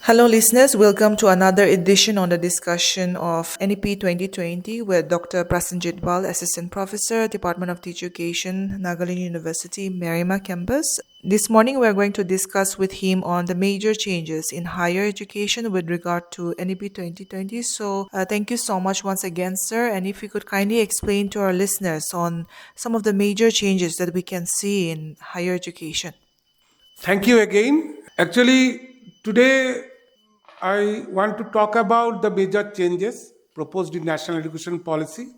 Hello, listeners. Welcome to another edition on the discussion of NEP 2020 with Dr. Prasenjit Pal, Assistant Professor, Department of Teacher Education, Nagaland University, Marima campus. This morning, we are going to discuss with him on the major changes in higher education with regard to NEP 2020. Thank you so much once again, sir. And if you could kindly explain to our listeners on some of the major changes that we can see in higher education. Thank you again. Actually, today I want to talk about the major changes proposed in National Education Policy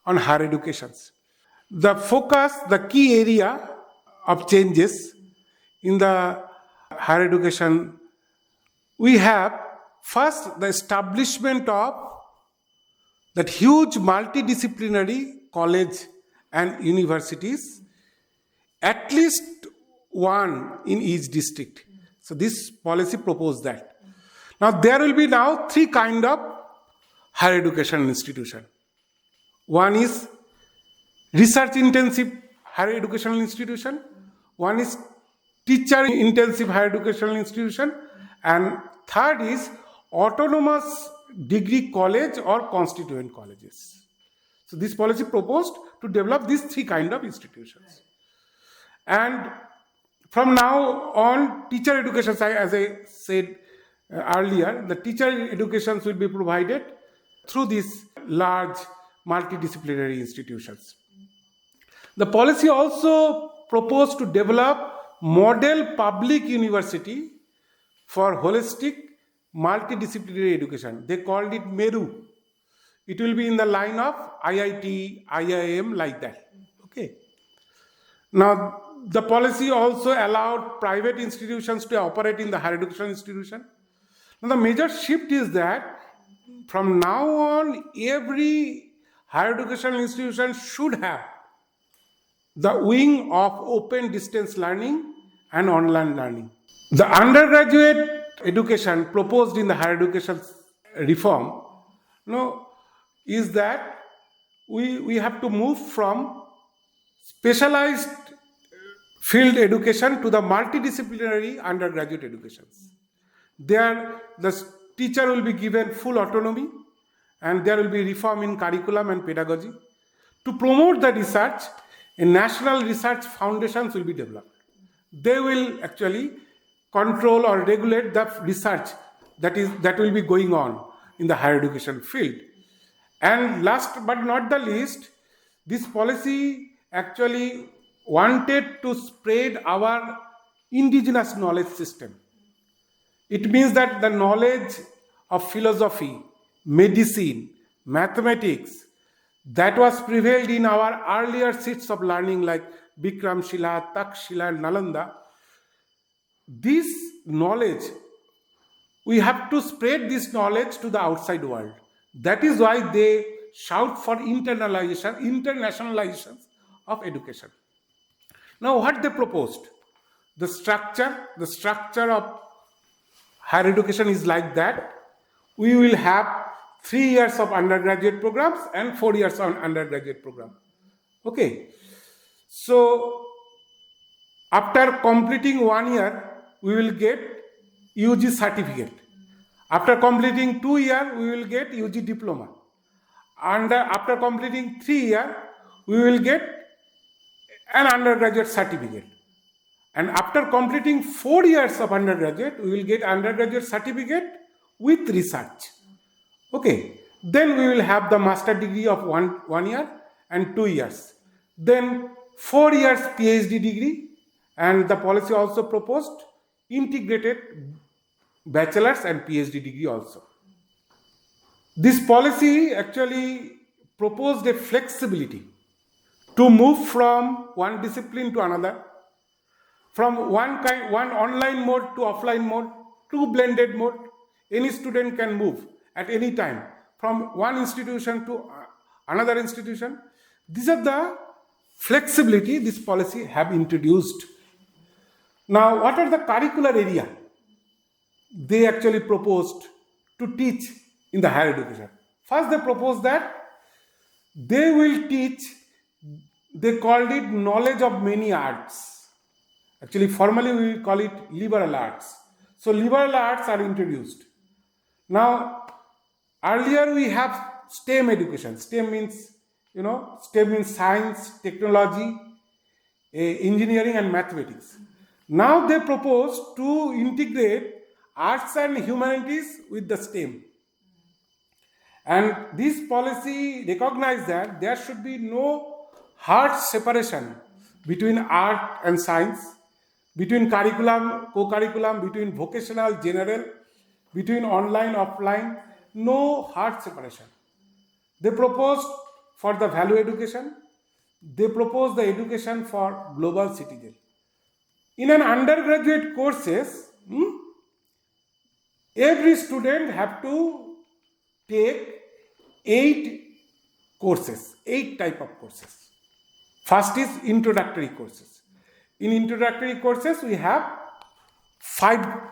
on higher educations. The key area of changes in the higher education, we have first the establishment of that huge multidisciplinary college and universities, at least one in each district. So this policy proposed that. Now there will be now three kind of higher education institution. One is research intensive higher educational institution, one is teacher intensive higher educational institution, and third is autonomous degree college or constituent colleges. So this policy proposed to develop these three kind of institutions. And from now on, teacher education, as I said earlier, the teacher educations will be provided through these large multidisciplinary institutions. The policy also proposed to develop model public university for holistic multidisciplinary education. They called it MERU. It will be in the line of IIT, IIM, like that. Okay. Now, the policy also allowed private institutions to operate in the higher education institution. Now, the major shift is that from now on, every higher educational institution should have the wing of open distance learning and online learning. The undergraduate education proposed in the higher education reform is that we have to move from specialized field education to the multidisciplinary undergraduate educations. There, the teacher will be given full autonomy, and there will be reform in curriculum and pedagogy. To promote the research, a national research foundations will be developed. They will actually control or regulate the research that will be going on in the higher education field. And last but not the least, this policy actually wanted to spread our indigenous knowledge system. It means that the knowledge of philosophy, medicine, mathematics that was prevailed in our earlier seats of learning like Bikramshila, Takshila, and Nalanda, this knowledge, we have to spread this knowledge to the outside world. That is why they shout for internationalization of education. Now, what they proposed? The structure of higher education is like that. We will have 3 years of undergraduate programs and 4 years of undergraduate program. Okay. So, after completing 1 year, we will get UG certificate. After completing 2 years, we will get UG diploma. And after completing 3 years, we will get an undergraduate certificate. And after completing 4 years of undergraduate, we will get undergraduate certificate with research. Okay. Then we will have the master degree of one year and 2 years. Then 4 years PhD degree, and the policy also proposed integrated bachelor's and PhD degree also. This policy actually proposed a flexibility to move from one discipline to another, from one online mode to offline mode to blended mode. Any student can move at any time from one institution to another institution. These are the flexibility this policy have introduced. Now, what are the curricular area they actually proposed to teach in the higher education? First, they proposed that they will teach, they called it knowledge of many arts. Actually, formally we call it liberal arts. So liberal arts are introduced. Now, earlier we have STEM education. STEM means, STEM means science, technology, engineering and mathematics. Now they propose to integrate arts and humanities with the STEM. And this policy recognizes that there should be no hard separation between art and science, between curriculum, co-curriculum, between vocational, general, between online, offline, no hard separation. They proposed for the value education, they proposed the education for global citizen. In an undergraduate courses, every student have to take 8 type of courses. First is introductory courses. In introductory courses, we have 5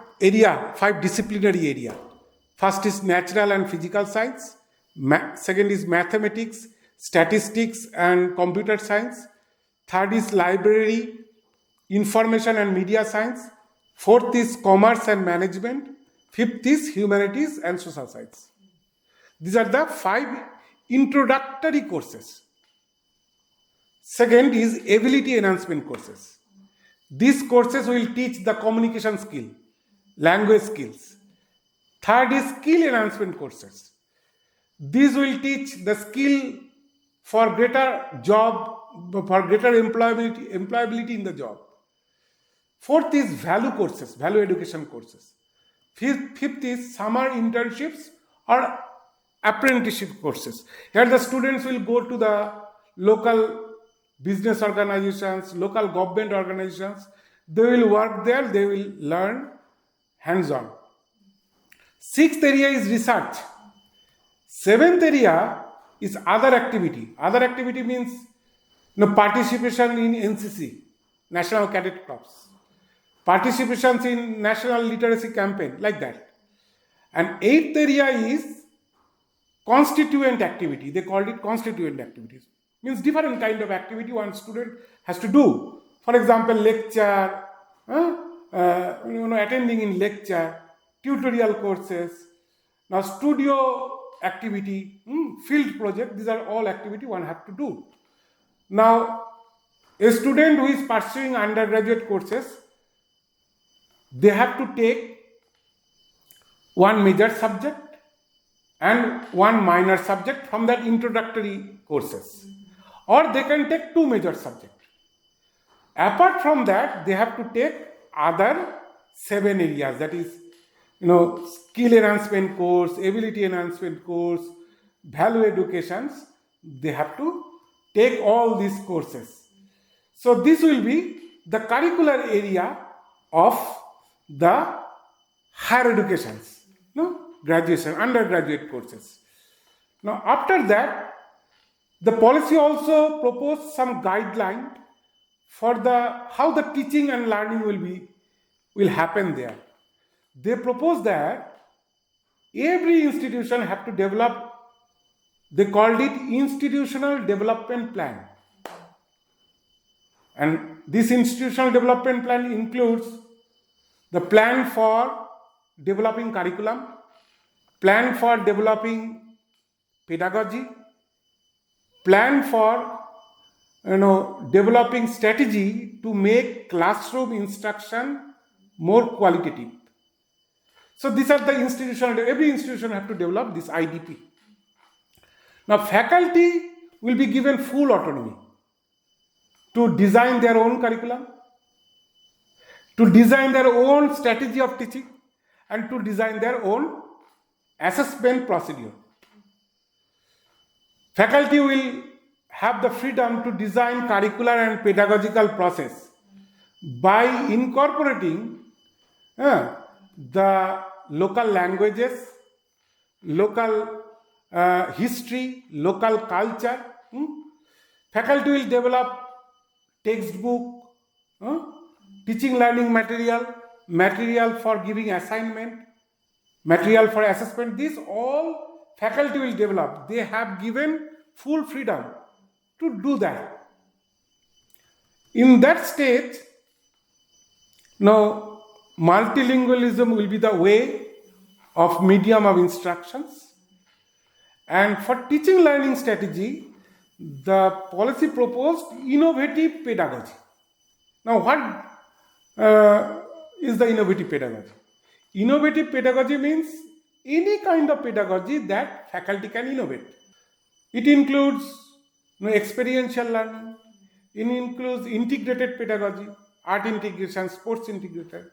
disciplinary area. First is natural and physical science. Second is mathematics, statistics and computer science. Third is library, information and media science. Fourth is commerce and management. Fifth is humanities and social science. These are the 5 introductory courses. Second is ability enhancement courses. These courses will teach the communication skill, language skills. Third is skill enhancement courses. These will teach the skill for greater employability in the job. Fourth is value courses, value education courses. Fifth is summer internships or apprenticeship courses. Here the students will go to the local business organizations, local government organizations. They will work there, they will learn hands-on. Sixth area is research. Seventh area is other activity. Other activity means participation in NCC, National Cadet Corps, participations in National Literacy Campaign, like that. And eighth area is constituent activity. They called it constituent activities. Means different kind of activity one student has to do. For example, lecture, attending in lecture, tutorial courses, now studio activity, field project. These are all activity one have to do. Now, a student who is pursuing undergraduate courses, they have to take one major subject and one minor subject from that introductory courses. Or they can take 2 major subjects. Apart from that, they have to take other 7 areas, that is, skill enhancement course, ability enhancement course, value educations. They have to take all these courses. So this will be the curricular area of the higher educations, graduation, undergraduate courses. Now after that, the policy also proposed some guideline for how the teaching and learning will happen there. They propose that every institution have to develop, they called it institutional development plan. And this institutional development plan includes the plan for developing curriculum, plan for developing pedagogy, plan for developing strategy to make classroom instruction more qualitative. So these are the every institution have to develop this IDP. Now faculty will be given full autonomy to design their own curriculum, to design their own strategy of teaching, and to design their own assessment procedure. Faculty will have the freedom to design curricular and pedagogical process by incorporating the local languages, local history, local culture. Faculty will develop textbook, teaching learning material for giving assignment, material for assessment. These all faculty will develop. They have given full freedom to do that. In that stage, now multilingualism will be the way of medium of instructions. And for teaching learning strategy, the policy proposed innovative pedagogy. Now, what is the innovative pedagogy? Innovative pedagogy means any kind of pedagogy that faculty can innovate. It includes experiential learning, it includes integrated pedagogy, art integration, sports integrated.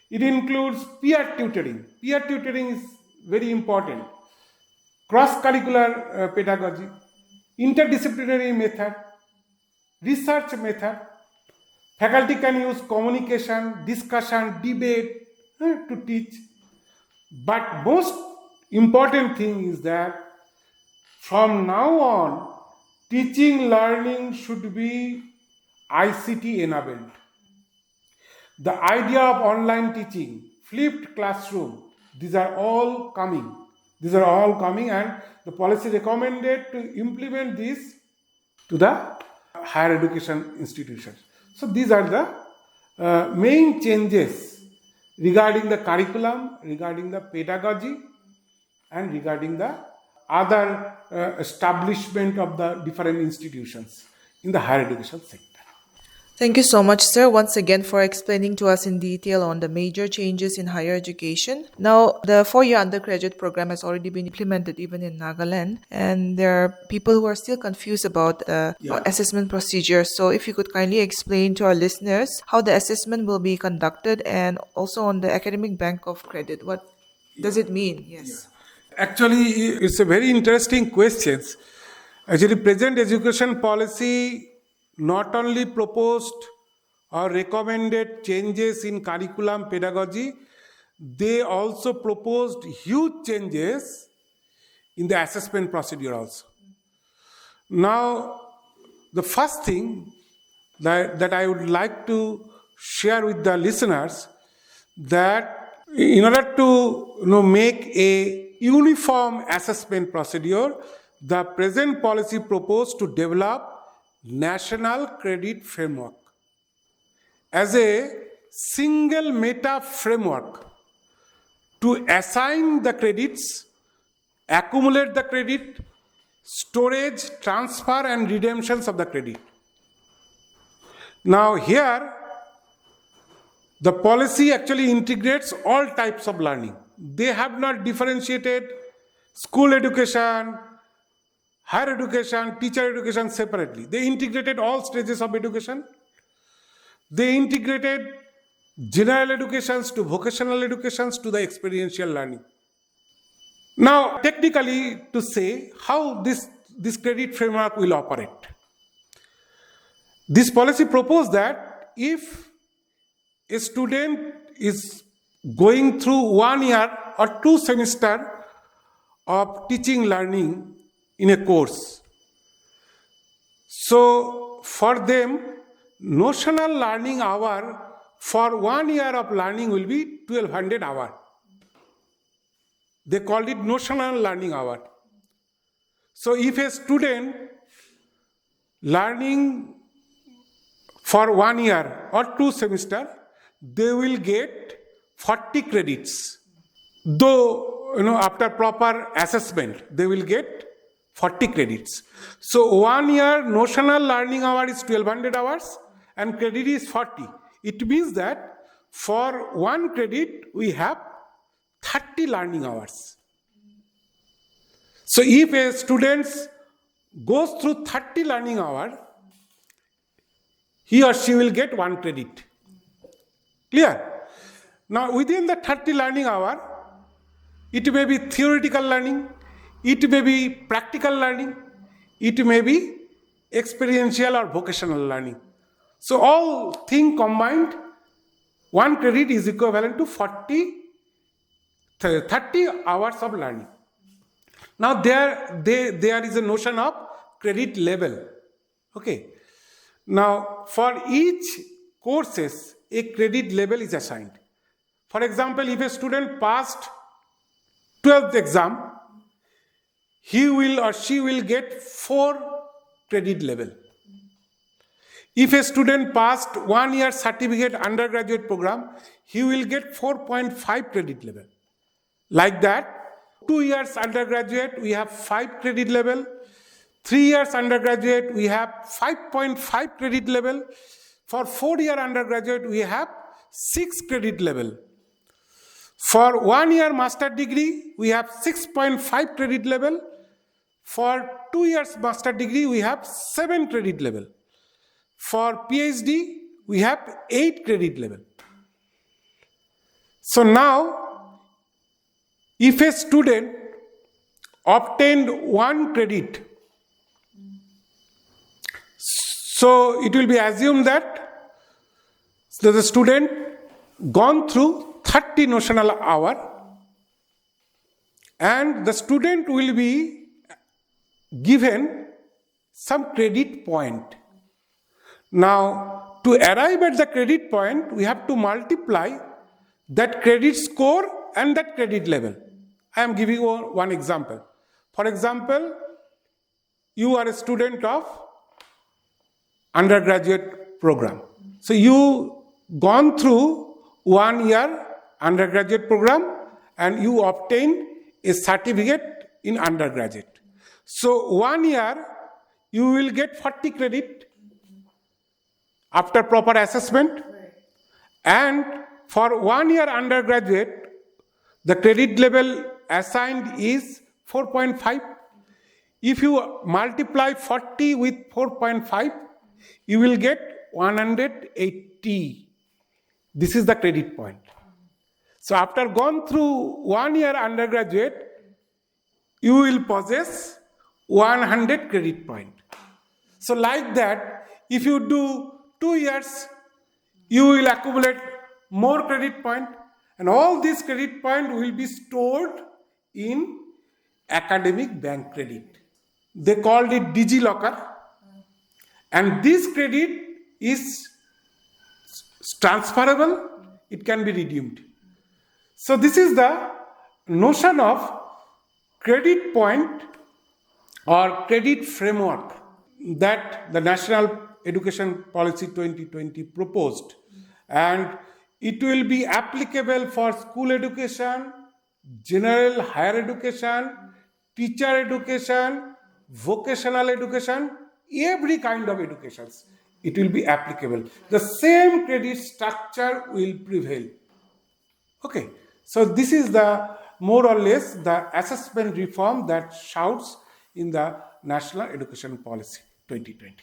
It includes peer tutoring. Peer tutoring is very important. Cross-curricular pedagogy, interdisciplinary method, research method. Faculty can use communication, discussion, debate to teach. But most important thing is that from now on, teaching learning should be ICT enabled. The idea of online teaching, flipped classroom, these are all coming. And the policy recommended to implement this to the higher education institutions. So these are the main changes regarding the curriculum, regarding the pedagogy, and regarding the other establishment of the different institutions in the higher education sector. Thank you so much, sir, once again for explaining to us in detail on the major changes in higher education. Now, the 4-year undergraduate program has already been implemented even in Nagaland, and there are people who are still confused about the assessment procedure. So if you could kindly explain to our listeners how the assessment will be conducted, and also on the academic bank of credit. What does it mean? Yes. Actually, it's a very interesting question. Actually, present education policy not only proposed or recommended changes in curriculum pedagogy, they also proposed huge changes in the assessment procedure also. Now, the first thing that I would like to share with the listeners, that in order to make a uniform assessment procedure, the present policy proposed to develop National Credit Framework as a single meta framework to assign the credits, accumulate the credit, storage, transfer, and redemptions of the credit. Now here, the policy actually integrates all types of learning. They have not differentiated school education, higher education, teacher education separately. They integrated all stages of education. They integrated general educations to vocational educations to the experiential learning. Now, technically, to say how this credit framework will operate. This policy proposed that if a student is going through 1 year or 2 semesters of teaching learning in a course, so for them, notional learning hour for 1 year of learning will be 1200 hours. They called it notional learning hour. So if a student learning for 1 year or 2 semesters, they will get 40 credits. Though, after proper assessment, they will get 40 credits. So 1 year notional learning hour is 1200 hours and credit is 40. It means that for 1 credit, we have 30 learning hours. So if a student goes through 30 learning hours, he or she will get 1 credit. Clear? Now within the 30 learning hour, it may be theoretical learning, it may be practical learning, it may be experiential or vocational learning. So all things combined, 1 credit is equivalent to 30 hours of learning. Now there is a notion of credit level. Okay. Now for each courses, a credit level is assigned. For example, if a student passed 12th exam, he will or she will get 4 credit level. If a student passed 1 year certificate undergraduate program, he will get 4.5 credit level. Like that, 2 years undergraduate, we have 5 credit level. 3 years undergraduate, we have 5.5 credit level. For 4-year undergraduate, we have 6 credit level. For 1 year master degree, we have 6.5 credit level. For 2 years master degree, we have 7 credit level. For PhD, we have 8 credit level. So now, if a student obtained 1 credit, so it will be assumed that the student gone through 30 notional hour, and the student will be given some credit point. Now, to arrive at the credit point, we have to multiply that credit score and that credit level. I am giving you one example. For example, you are a student of undergraduate program. So you gone through 1 year undergraduate program and you obtain a certificate in undergraduate. So 1 year you will get 40 credit after proper assessment, and for 1 year undergraduate the credit level assigned is 4.5. If you multiply 40 with 4.5, you will get 180. This is the credit point. So after gone through 1 year undergraduate, you will possess 100 credit point. So like that, if you do 2 years, you will accumulate more credit point, and all these credit point will be stored in academic bank credit. They called it DigiLocker, and this credit is transferable, it can be redeemed. So this is the notion of credit point or credit framework that the National Education Policy 2020 proposed, and it will be applicable for school education, general higher education, teacher education, vocational education, every kind of educations. It will be applicable. The same credit structure will prevail. Okay, so this is the more or less the assessment reform that shouts in the National Education Policy 2020.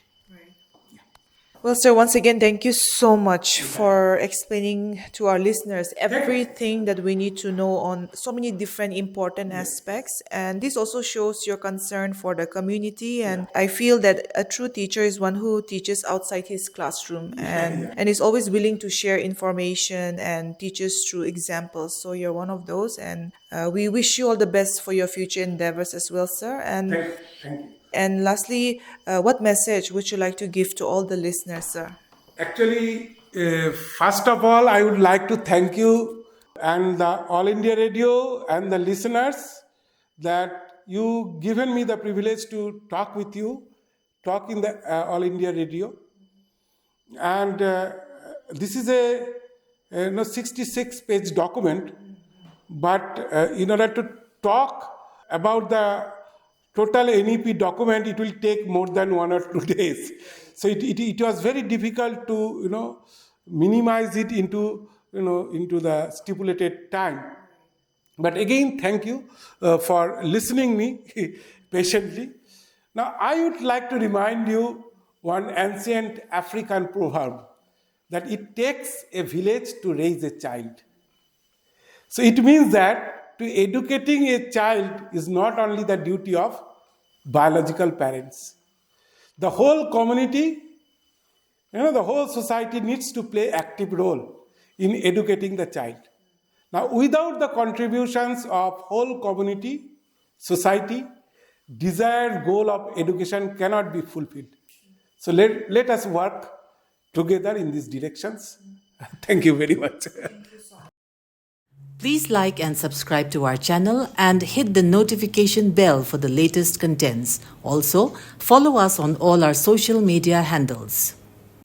Well, sir, once again, thank you so much for explaining to our listeners everything that we need to know on so many different important aspects. And this also shows your concern for the community. And I feel that a true teacher is one who teaches outside his classroom and is always willing to share information and teaches through examples. So you're one of those. And we wish you all the best for your future endeavors as well, sir. And Thank you. And lastly, what message would you like to give to all the listeners, sir? Actually, first of all, I would like to thank you and the All India Radio and the listeners that you given me the privilege to talk with you, talk in the All India Radio. And this is a 66-page document, but in order to talk about the total NEP document, it will take more than 1 or 2 days. So it was very difficult to minimize it into the stipulated time. But again, thank you for listening me patiently. Now I would like to remind you one ancient African proverb that it takes a village to raise a child. So it means that to educating a child is not only the duty of biological parents. The whole community, the whole society needs to play active role in educating the child. Now, without the contributions of whole community, society, desired goal of education cannot be fulfilled. So let us work together in these directions. Thank you very much. Please like and subscribe to our channel and hit the notification bell for the latest contents. Also, follow us on all our social media handles.